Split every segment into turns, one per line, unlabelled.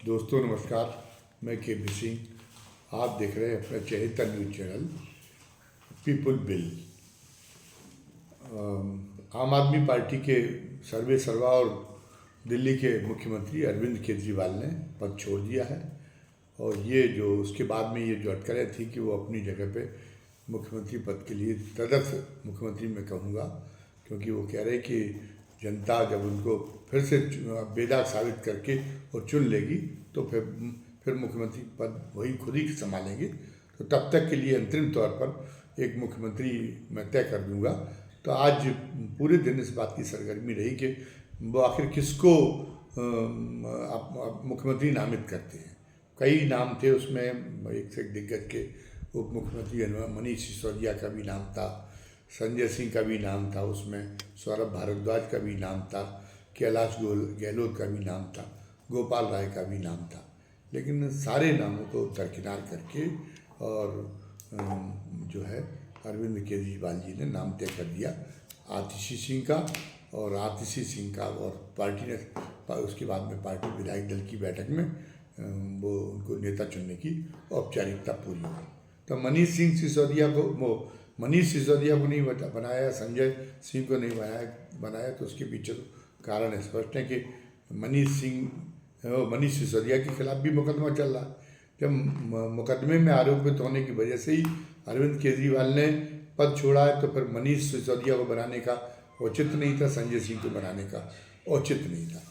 दोस्तों नमस्कार। मैं के सिंह। आप देख रहे हैं अपना चहेता न्यूज चैनल पीपुल बिल। आम आदमी पार्टी के सर्वे सर्वा और दिल्ली के मुख्यमंत्री अरविंद केजरीवाल ने पद छोड़ दिया है। और ये जो उसके बाद में ये जो अटकलें थी कि वो अपनी जगह पे मुख्यमंत्री पद के लिए तदर्थ मुख्यमंत्री मैं कहूँगा, क्योंकि वो कह रहे कि जनता जब उनको फिर से बेदाग साबित करके और चुन लेगी तो फिर मुख्यमंत्री पद वही खुद ही संभालेंगे। तो तब तक के लिए अंतरिम तौर पर एक मुख्यमंत्री मैं तय कर दूंगा। तो आज पूरे दिन इस बात की सरगर्मी रही कि वो आखिर किसको मुख्यमंत्री नामित करते हैं। कई नाम थे उसमें, एक से एक दिग्गज के उप मुख्यमंत्री मनीष सिसोदिया का भी नाम था, संजय सिंह का भी नाम था, उसमें सौरभ भारद्वाज का भी नाम था, कैलाश गहलोत का भी नाम था, गोपाल राय का भी नाम था। लेकिन सारे नामों को दरकिनार करके और जो है अरविंद केजरीवाल जी ने नाम तय कर दिया आतिशी सिंह का। और आतिशी सिंह का और पार्टी ने उसके बाद में पार्टी विधायक दल की बैठक में वो उनको नेता चुनने की औपचारिकता पूरी हुई। तो मनीष सिसोदिया को नहीं बनाया, संजय सिंह को नहीं बनाया। तो उसके पीछे तो कारण स्पष्ट है कि मनीष सिसोदिया के खिलाफ भी मुकदमा चल रहा है। जब मुकदमे में आरोपित होने की वजह से ही अरविंद केजरीवाल ने पद छोड़ा है, तो फिर मनीष सिसोदिया को बनाने का औचित्य नहीं था, संजय सिंह को बनाने का औचित्य नहीं था।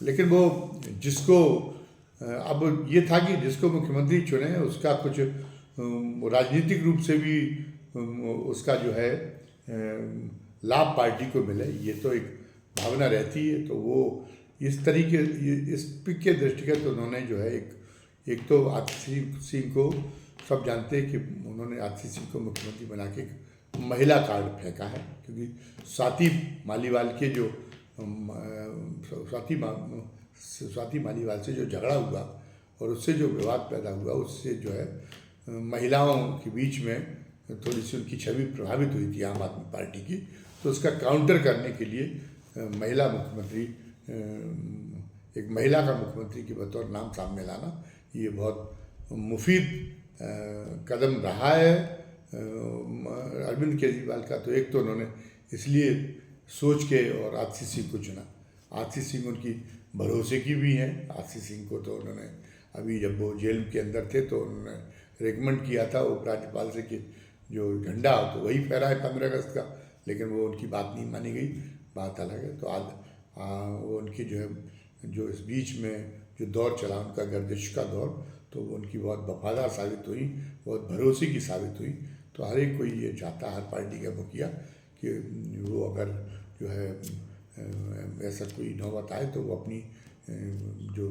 लेकिन वो जिसको अब ये था कि जिसको मुख्यमंत्री चुने उसका कुछ राजनीतिक रूप से भी उसका जो है लाभ पार्टी को मिले, ये तो एक भावना रहती है। तो वो इस तरीके इस के दृष्टिगत उन्होंने जो है एक तो आतिशी सिंह को सब जानते हैं कि उन्होंने आतिशी सिंह को मुख्यमंत्री बना के महिला कार्ड फेंका है, क्योंकि स्वाति मालीवाल के जो स्वाति मालीवाल से जो झगड़ा हुआ और उससे जो विवाद पैदा हुआ, उससे जो है महिलाओं के बीच में थोड़ी सी उनकी छवि प्रभावित हुई थी आम आदमी पार्टी की। तो उसका काउंटर करने के लिए एक महिला का मुख्यमंत्री के बतौर नाम सामने लाना ये बहुत मुफीद कदम रहा है अरविंद केजरीवाल का। तो एक तो उन्होंने इसलिए सोच के और आतिशी सिंह को चुना। आतिशी सिंह उनकी भरोसे की भी हैं। आतिशी सिंह को तो उन्होंने अभी जब वो जेल के अंदर थे तो उन्होंने रिकमेंड किया था उपराज्यपाल से कि जो झंडा हो तो वही फहराए 15 अगस्त का, लेकिन वो उनकी बात नहीं मानी गई, बात अलग है। तो आज वो उनकी जो इस बीच में जो दौर चला उनका गर्दिश का दौर, तो वो उनकी बहुत वफादार साबित हुई, बहुत भरोसे की साबित हुई। तो हर एक कोई ये चाहता, हर पार्टी का मुखिया, कि वो अगर जो है ऐसा कोई नौबत आए तो वो अपनी जो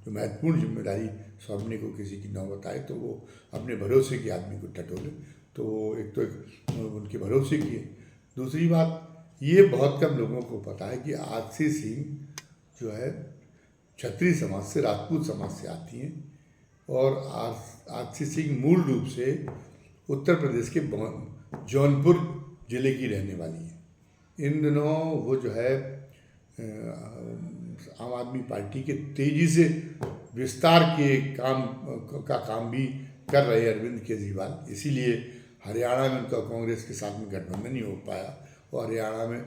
महत्वपूर्ण जिम्मेदारी सौंपने को किसी की नौबत आए तो वो अपने भरोसे के आदमी को टटोले। तो एक उनके भरोसे की है। दूसरी बात ये बहुत कम लोगों को पता है कि आतिशी सिंह जो है क्षत्रिय समाज से, राजपूत समाज से आती हैं। और आतिशी सिंह मूल रूप से उत्तर प्रदेश के जौनपुर जिले की रहने वाली है। इन दिनों वो जो है आम आदमी पार्टी के तेज़ी से विस्तार के काम भी कर रहे अरविंद केजरीवाल। इसीलिए हरियाणा में उनका कांग्रेस के साथ में गठबंधन नहीं हो पाया और हरियाणा में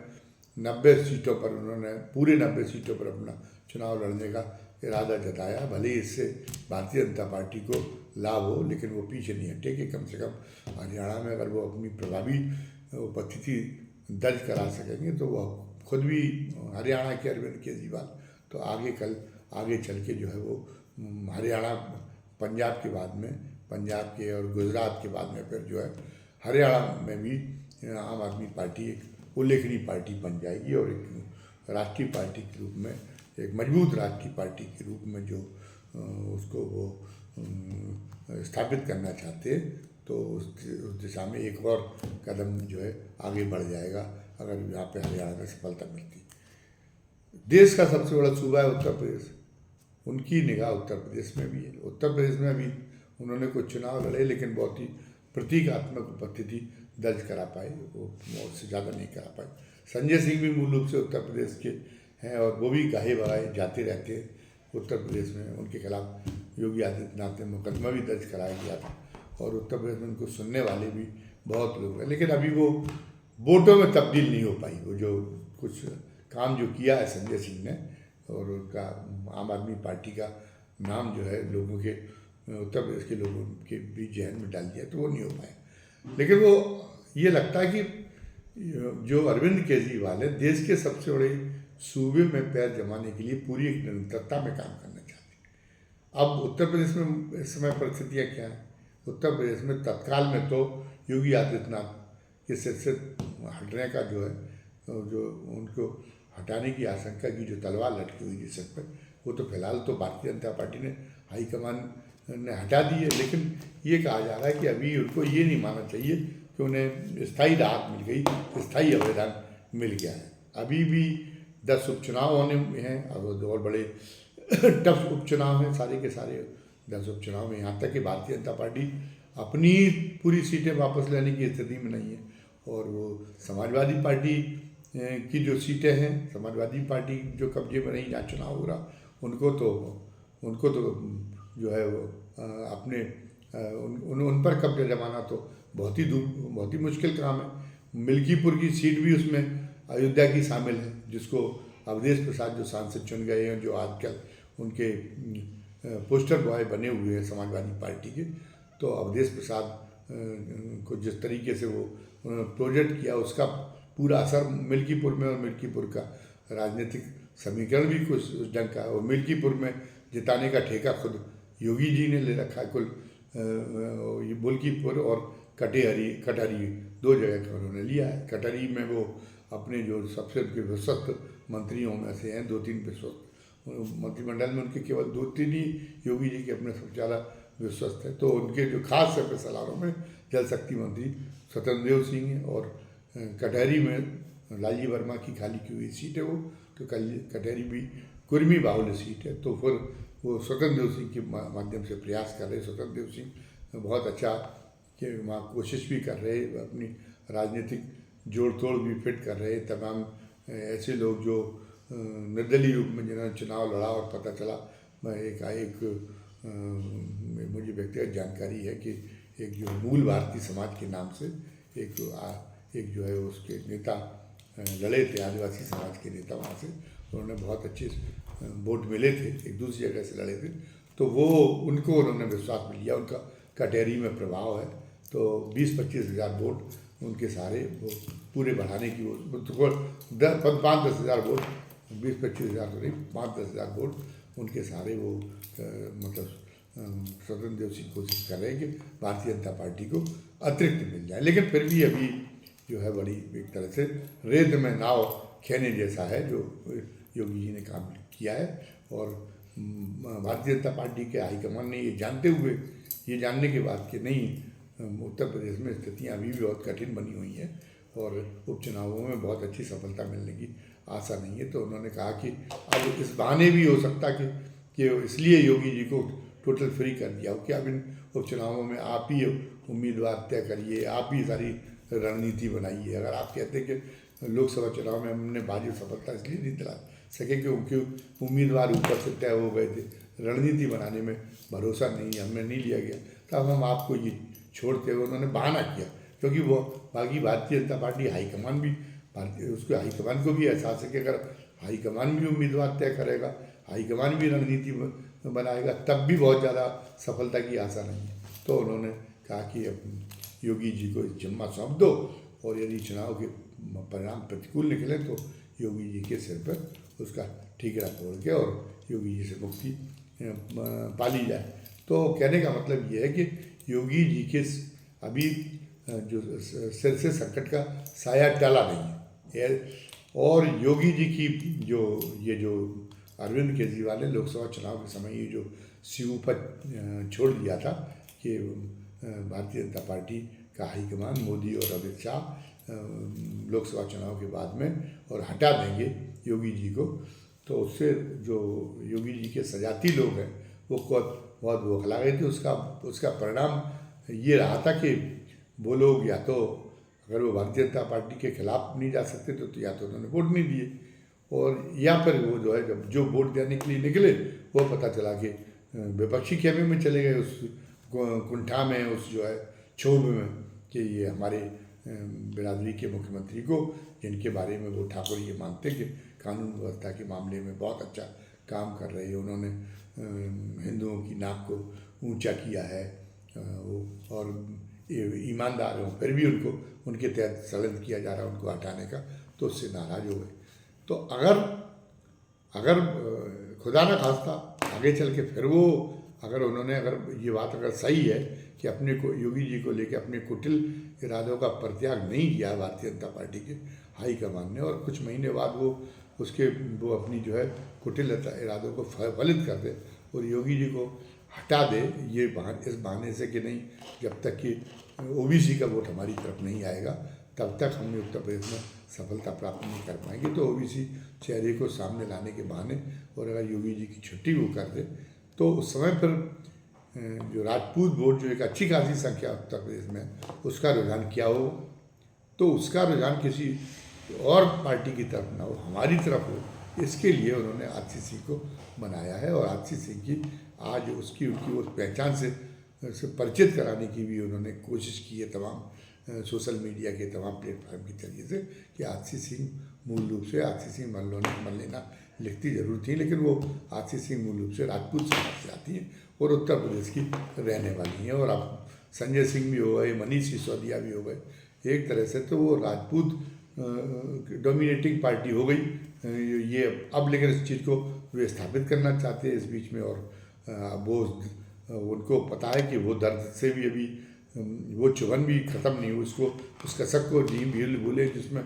90 सीटों पर उन्होंने पूरे 90 सीटों पर अपना चुनाव लड़ने का इरादा जताया। भले ही इससे भारतीय जनता पार्टी को लाभ हो, लेकिन वो पीछे नहीं हटे कि कम से कम हरियाणा में अगर वो अपनी प्रभावी उपस्थिति दर्ज करा सकेंगे तो वो खुद भी हरियाणा के अरविंद केजरीवाल तो आगे चल के जो है वो हरियाणा पंजाब के बाद में, पंजाब के और गुजरात के बाद में फिर जो है हरियाणा में भी आम आदमी पार्टी एक उल्लेखनीय पार्टी बन जाएगी और एक राष्ट्रीय पार्टी के रूप में, एक मजबूत राष्ट्रीय पार्टी के रूप में जो उसको वो स्थापित करना चाहते हैं। तो उस दिशा में एक और कदम जो है आगे बढ़ जाएगा अगर यहाँ पे हरियाणा में सफलता मिलती। देश का सबसे बड़ा सूबा है उत्तर प्रदेश, उनकी निगाह उत्तर प्रदेश में भी है। उत्तर प्रदेश में भी उन्होंने कुछ चुनाव लड़े, लेकिन बहुत ही प्रतीकात्मक उपस्थिति दर्ज करा पाए, वो उससे ज़्यादा नहीं करा पाए। संजय सिंह भी मूल रूप से उत्तर प्रदेश के हैं और वो भी गाहे बगाए जाते रहते हैं उत्तर प्रदेश में उनके खिलाफ योगी आदित्यनाथ ने मुकदमा भी दर्ज कराया गया था और उत्तर प्रदेश में उनको सुनने वाले भी बहुत लोग हैं। लेकिन अभी वो वोटों में तब्दील नहीं हो पाई। वो जो कुछ काम जो किया है संजय सिंह ने और उनका आम आदमी पार्टी का नाम जो है लोगों के उत्तर प्रदेश के लोगों के बीच जहन में डाल दिया, तो वो नहीं हो पाया। लेकिन वो ये लगता है कि जो अरविंद केजरीवाल है देश के सबसे बड़े सूबे में पैर जमाने के लिए पूरी एक निरंतरता में काम करना चाहते हैं। अब उत्तर प्रदेश में इस समय परिस्थितियाँ क्या हैं? उत्तर प्रदेश में तत्काल में तो योगी आदित्यनाथ के सिर से हटने का जो है, जो उनको हटाने की आशंका की जो तलवार लटकी हुई थी सिर पर, वो तो फिलहाल तो भारतीय जनता पार्टी ने हाईकमान ने हटा दी है। लेकिन ये कहा जा रहा है कि अभी उनको ये नहीं मानना चाहिए कि उन्हें स्थायी राहत मिल गई, स्थायी आवेदन मिल गया है। अभी भी 10 उपचुनाव होने हैं और बड़े टफ उपचुनाव हैं, सारे के सारे 10 उपचुनाव में। यहाँ तक कि भारतीय जनता पार्टी अपनी पूरी सीटें वापस लेने की स्थिति में नहीं है और वो समाजवादी पार्टी की जो सीटें हैं, समाजवादी पार्टी जो कब्जे में नहीं, जहाँ चुनाव हो रहा, उनको तो जो है वो अपने उन पर कब्जा जमाना तो बहुत ही मुश्किल काम है। मिल्कीपुर की सीट भी उसमें अयोध्या की शामिल है, जिसको अवधेश प्रसाद जो सांसद चुन गए हैं, जो आजकल उनके पोस्टर बॉय बने हुए हैं समाजवादी पार्टी के, तो अवधेश प्रसाद को जिस तरीके से वो प्रोजेक्ट किया उसका पूरा असर मिल्कीपुर में, और मिल्कीपुर का राजनीतिक समीकरण भी कुछ उस ढंग का है। और मिल्कीपुर में जिताने का ठेका खुद योगी जी ने ले रखा है। कुल ये मिल्कीपुर और कटहरी 2 जगह का उन्होंने लिया है। कटहरी में वो अपने जो सबसे विश्वस्त मंत्रियों में से हैं, 2-3 विश्वस्त मंत्रिमंडल में उनके केवल 2-3 ही योगी जी के अपने सबसे ज़्यादा विश्वस्त है। तो उनके जो खास सलारों में जल शक्ति मंत्री स्वतंत्र देव सिंह हैं और कटहरी में लालजी वर्मा की खाली की हुई सीट है वो, तो कटहरी भी कुर्मी बाहुल्य सीट है। तो फिर वो स्वतंत्र देव सिंह के माध्यम से प्रयास कर रहे। स्वतंत्र देव सिंह बहुत अच्छा कि वहाँ कोशिश भी कर रहे, अपनी राजनीतिक जोड़ तोड़ भी फिट कर रहे। तमाम ऐसे लोग जो निर्दलीय रूप में जिन्होंने चुनाव लड़ा और पता चला, मुझे व्यक्तिगत जानकारी है कि एक जो मूल भारतीय समाज के नाम से एक जो है उसके नेता लड़े थे, आदिवासी समाज के नेता वहाँ से, उन्होंने बहुत अच्छे वोट मिले थे, एक दूसरी जगह से लड़े थे, तो वो उनको उन्होंने विश्वास में लिया। उनका कटहरी में प्रभाव है, तो 20-25 हज़ार वोट उनके सारे वो पूरे बढ़ाने की वो 5-10 हज़ार वोट, 20-25 हज़ार तो नहीं, 5-10 हज़ार वोट उनके सारे वो मतलब स्वतंत्र देव सिंह कोशिश कर रहे हैं कि भारतीय जनता पार्टी को अतिरिक्त मिल जाए। लेकिन फिर भी अभी जो है बड़ी एक तरह से रेत में नाव खेने जैसा है जो योगी जी ने काम किया है। और भारतीय जनता पार्टी के हाईकमान ने ये जानते हुए, ये जानने के बाद कि नहीं, उत्तर प्रदेश में स्थितियाँ अभी भी बहुत कठिन बनी हुई हैं और उपचुनावों में बहुत अच्छी सफलता मिलने की आशा नहीं है, तो उन्होंने कहा कि अब इस बहाने भी हो सकता कि इसलिए योगी जी को टोटल फ्री कर दिया हो कि अब इन उपचुनावों में आप ही उम्मीदवार तय करिए, आप ही सारी रणनीति बनाइए। अगर आप कहते हैं कि लोकसभा चुनाव में हमने भारी सफलता इसलिए नहीं दिला सके क्योंकि उम्मीदवार ऊपर से तय हो गए थे, रणनीति बनाने में भरोसा नहीं, हमें नहीं लिया गया, तब हम आपको ये छोड़ते हुए उन्होंने बहाना किया। क्योंकि वो बाकी भारतीय जनता पार्टी हाईकमान भी उसके हाईकमान को भी एहसास है कि अगर हाईकमान भी उम्मीदवार तय करेगा, हाईकमान भी रणनीति बनाएगा, तब भी बहुत ज़्यादा सफलता की आशा नहीं है। तो उन्होंने कहा कि अब योगी जी को जिम्मा सौंप दो और यदि चुनाव के परिणाम प्रतिकूल निकले तो योगी जी के सिर पर उसका ठीकरा तोड़ के और योगी जी से मुक्ति पाली जाए। तो कहने का मतलब ये है कि योगी जी के अभी जो सिर से संकट का साया टला नहीं है। और योगी जी की जो अरविंद केजरीवाल ने लोकसभा चुनाव के समय ये जो सीऊपत छोड़ दिया था कि भारतीय जनता पार्टी का हाईकमान मोदी और अमित शाह लोकसभा चुनाव के बाद में और हटा देंगे योगी जी को, तो उससे जो योगी जी के सजाती लोग हैं वो बहुत बौखला गए थे। उसका परिणाम ये रहा था कि वो लोग या तो अगर वो भारतीय जनता पार्टी के खिलाफ नहीं जा सकते तो या तो उन्होंने वोट नहीं दिए, और या फिर वो जो है जब जो वोट देने के लिए निकले वो पता चला कि विपक्षी खेमे में चले गए, उस कुंठा में, उस जो है क्षोभ में कि ये हमारे बिरादरी के मुख्यमंत्री को, जिनके बारे में वो ठाकुर ये मानते कि कानून व्यवस्था के मामले में बहुत अच्छा काम कर रहे हैं, उन्होंने हिंदुओं की नाक को ऊंचा किया है और ईमानदार हों, फिर भी उनको उनके तहत षड्यंत्र किया जा रहा है उनको हटाने का, तो उससे नाराज़ हो गए। तो अगर खुदा न खास्ता आगे चल के फिर वो अगर ये बात अगर सही है कि अपने को योगी जी को लेके अपने कुटिल इरादों का परित्याग नहीं किया भारतीय जनता पार्टी के हाईकमान ने, और कुछ महीने बाद वो अपनी जो है कुटिल इरादों को फलित कर दे और योगी जी को हटा दे, ये इस बहाने से कि नहीं, जब तक कि ओबीसी का वोट हमारी तरफ नहीं आएगा तब तक हम उत्तर प्रदेश में सफलता प्राप्त नहीं कर पाएंगे। तो ओबीसी चेहरे को सामने लाने के बहाने और अगर योगी जी की छुट्टी वो कर दे तो उस समय पर जो राजपूत वोट जो एक अच्छी खासी संख्या उत्तर प्रदेश में, उसका रुझान क्या हो, तो उसका रुझान किसी और पार्टी की तरफ ना हो, हमारी तरफ हो। इसके लिए उन्होंने आतिशी सिंह को बनाया है और आतिशी सिंह की आज उनकी उस पहचान से परिचित कराने की भी उन्होंने कोशिश की है तमाम सोशल मीडिया के तमाम प्लेटफॉर्म के जरिए से कि आतिशी सिंह मूल रूप से आतिशी सिंह मन लेना लिखती जरूर थी, लेकिन वो आतिशी सिंह मूल रूप से राजपूत समाज से आती हैं और उत्तर प्रदेश की रहने वाली हैं। और अब संजय सिंह भी हो गए, मनीष सिसोदिया भी हो गए, एक तरह से तो वो राजपूत डोमिनेटिंग पार्टी हो गई ये अब, लेकिन इस चीज़ को वे स्थापित करना चाहते हैं इस बीच में। और वो उनको पता है कि वो दर्द से भी अभी वो चुभन भी ख़त्म नहीं हुई, उस कसक को नहीं भूले जिसमें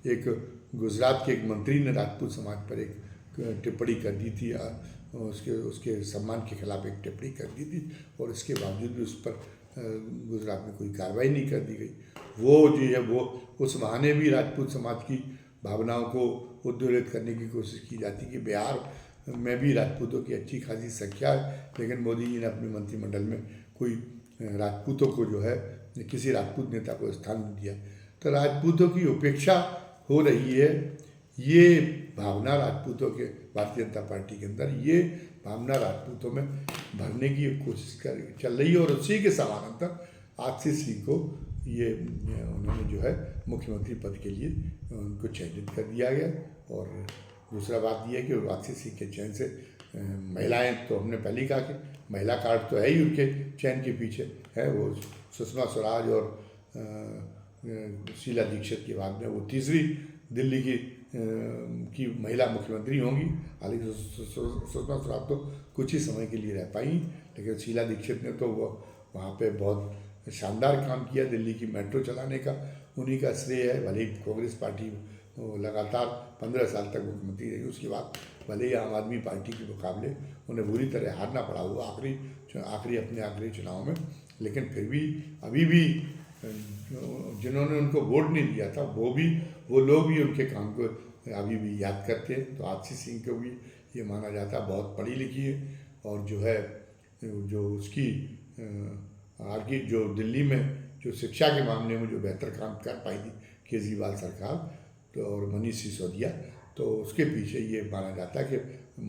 एक गुजरात के एक मंत्री ने राजपूत समाज पर एक टिप्पणी कर दी थी, उसके सम्मान के खिलाफ एक टिप्पणी कर दी थी और इसके बावजूद भी उस पर गुजरात में कोई कार्रवाई नहीं कर दी गई। वो जो है वो उस बहाने भी राजपूत समाज की भावनाओं को उद्दोलित करने की कोशिश की जाती कि बिहार में भी राजपूतों की अच्छी खासी संख्या है, लेकिन मोदी जी ने अपने मंत्रिमंडल में कोई राजपूतों को जो है किसी राजपूत नेता को स्थान नहीं दिया। तो राजपूतों की उपेक्षा हो रही है, ये भावना राजपूतों के भारतीय जनता पार्टी के अंदर ये भावना राजपूतों में भरने की कोशिश चल रही है और उसी के समानांतर आतिशी सिंह को ये उन्होंने जो है मुख्यमंत्री पद के लिए उनको चयनित कर दिया गया। और दूसरा बात यह है कि आतिशी सिंह के चयन से महिलाएं, तो हमने पहले ही कहा कि महिला कार्ड तो है ही उनके चयन के पीछे है, वो सुषमा स्वराज और शीला दीक्षित के बाद में वो तीसरी दिल्ली की महिला मुख्यमंत्री होंगी। हालांकि सुषमा स्वराज तो कुछ ही समय के लिए रह पाई, लेकिन शीला दीक्षित ने तो वो वहाँ पे बहुत शानदार काम किया, दिल्ली की मेट्रो चलाने का उन्हीं का श्रेय है। भले ही कांग्रेस पार्टी लगातार 15 साल तक मुख्यमंत्री रही, उसके बाद भले ही आम आदमी पार्टी के मुकाबले उन्हें बुरी तरह हारना पड़ा हुआ अपने आखिरी चुनाव में, लेकिन फिर भी अभी भी जिन्होंने उनको वोट नहीं दिया था वो लोग भी उनके काम को अभी भी याद करते हैं। तो आतिशी सिंह को भी ये माना जाता है बहुत पढ़ी लिखी है और जो है जो उसकी आगे जो दिल्ली में जो शिक्षा के मामले में जो बेहतर काम कर पाई थी केजरीवाल सरकार तो और मनीष सिसोदिया, तो उसके पीछे ये माना जाता है कि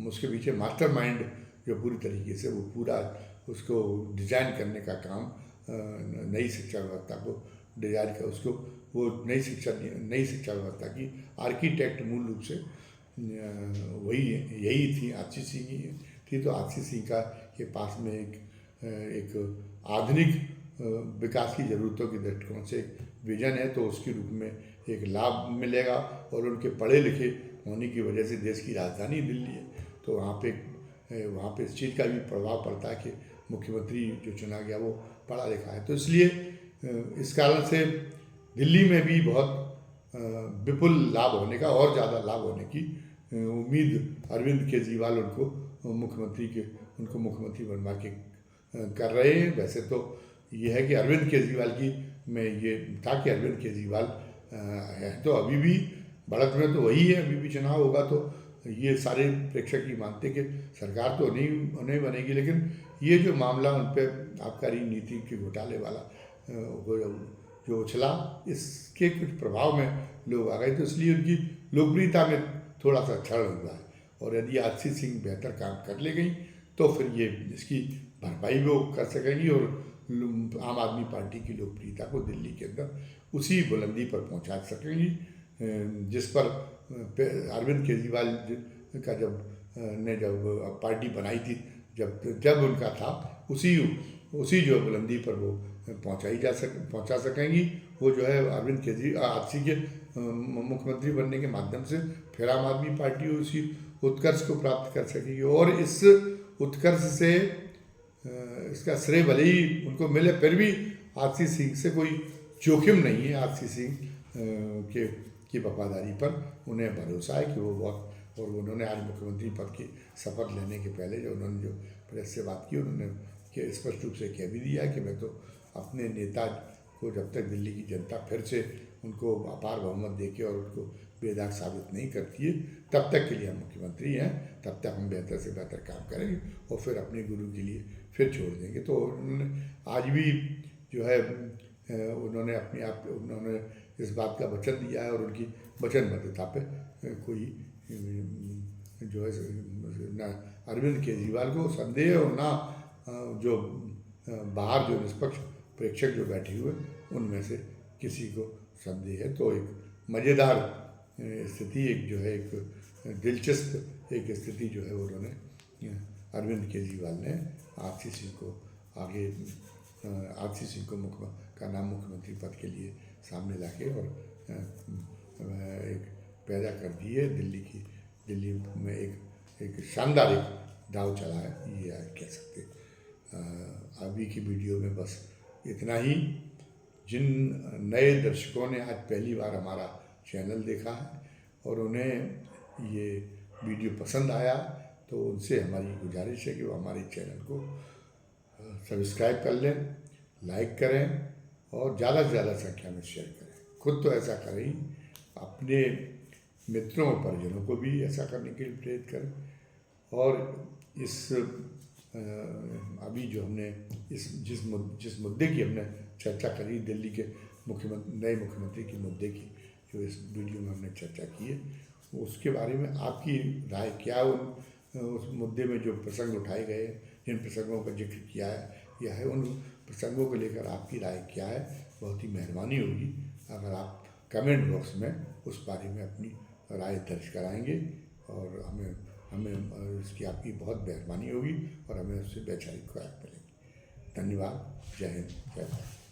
उसके पीछे मास्टरमाइंड जो पूरी तरीके से वो पूरा उसको डिज़ाइन करने का काम नई शिक्षा व्यवस्था को डिजाइन कर उसको वो नई शिक्षा व्यवस्था की आर्किटेक्ट मूल रूप से यही थी, आतिशी सिंह ही थी। तो आतिशी सिंह का के पास में एक आधुनिक विकास की ज़रूरतों के दृष्टिकोण से विजन है, तो उसके रूप में एक लाभ मिलेगा। और उनके पढ़े लिखे होने की वजह से देश की राजधानी दिल्ली है, तो वहाँ पे इस चीज़ का भी प्रभाव पड़ता है कि मुख्यमंत्री जो चुना गया वो पढ़ा लिखा है। तो इसलिए इस कारण से दिल्ली में भी बहुत विपुल लाभ होने का और ज़्यादा लाभ होने की उम्मीद अरविंद केजरीवाल उनको मुख्यमंत्री बनवा के कर रहे हैं। वैसे तो ये है कि अरविंद केजरीवाल की में ये था कि अरविंद केजरीवाल है तो अभी भी बढ़त में तो वही है, अभी भी चुनाव होगा तो ये सारे प्रेक्षक ही मानते कि सरकार तो नहीं बनेगी, लेकिन ये जो मामला उन पर आबकारी नीति के घोटाले वाला जो उछला इसके कुछ प्रभाव में लोग आ गए, तो इसलिए उनकी लोकप्रियता में थोड़ा सा क्षरण हुआ है। और यदि आरसी सिंह बेहतर काम कर ले गई तो फिर ये इसकी भरपाई भी वो कर सकेंगी और आम आदमी पार्टी की लोकप्रियता को दिल्ली के अंदर उसी बुलंदी पर पहुंचा सकेंगी जिस पर अरविंद केजरीवाल का जब पार्टी बनाई थी, जब उनका था, उसी जो बुलंदी पर वो पहुंचा सकेंगी। वो जो है अरविंद केजरीवाल आरसी के मुख्यमंत्री बनने के माध्यम से फिर आम आदमी पार्टी उसी उत्कर्ष को प्राप्त कर सकेगी। और इस उत्कर्ष से इसका श्रेय भले ही उनको मिले, फिर भी आरसी सिंह से कोई जोखिम नहीं है। आरसी सिंह की वफादारी पर उन्हें भरोसा है कि वो बहुत, और उन्होंने आज मुख्यमंत्री पद की शपथ लेने के पहले उन्होंने जो प्रेस से बात की, उन्होंने स्पष्ट रूप से कह भी दिया है कि मैं तो अपने नेता को जब तक दिल्ली की जनता फिर से उनको अपार बहुमत देके और उनको बेदाग साबित नहीं करती है, तब तक के लिए हम मुख्यमंत्री हैं, तब तक हम बेहतर से बेहतर काम करेंगे और फिर अपने गुरु के लिए फिर छोड़ देंगे। तो उन्होंने आज भी जो है उन्होंने इस बात का वचन दिया है और उनकी वचनबद्धता पे कोई जो है न अरविंद केजरीवाल को संदेह और ना जो बाहर जो निष्पक्ष प्रेक्षक जो बैठे हुए उनमें से किसी को संदेह है। तो एक मज़ेदार स्थिति, एक जो है एक दिलचस्प एक स्थिति जो है उन्होंने अरविंद केजरीवाल ने आरसी सिंह को का नाम मुख्यमंत्री पद के लिए सामने लाके और एक पैदा कर दी है। दिल्ली में एक शानदार एक दाव चला है, ये कह सकते। अभी की वीडियो में बस इतना ही। जिन नए दर्शकों ने आज पहली बार हमारा चैनल देखा है और उन्हें ये वीडियो पसंद आया, तो उनसे हमारी गुजारिश है कि वो हमारे चैनल को सब्सक्राइब कर लें, लाइक करें और ज़्यादा से ज़्यादा संख्या में शेयर करें। खुद तो ऐसा करें ही, अपने मित्रों और परिजनों को भी ऐसा करने के लिए प्रेरित करें। और इस अभी जो हमने जिस मुद्दे की हमने चर्चा करी, दिल्ली के नए मुख्यमंत्री के मुद्दे की जो इस वीडियो में हमने चर्चा की है, उसके बारे में आपकी राय क्या? उस मुद्दे में जो प्रसंग उठाए गए, जिन प्रसंगों का जिक्र किया है उन प्रसंगों को लेकर आपकी राय क्या है? बहुत ही मेहरबानी होगी अगर आप कमेंट बॉक्स में उस बारे में अपनी राय दर्ज कराएंगे और हमें इसकी आपकी बहुत मेहरबानी होगी और हमें उससे वैचारिक खुराक मिलेगी। धन्यवाद। जय हिंद, जय भारत।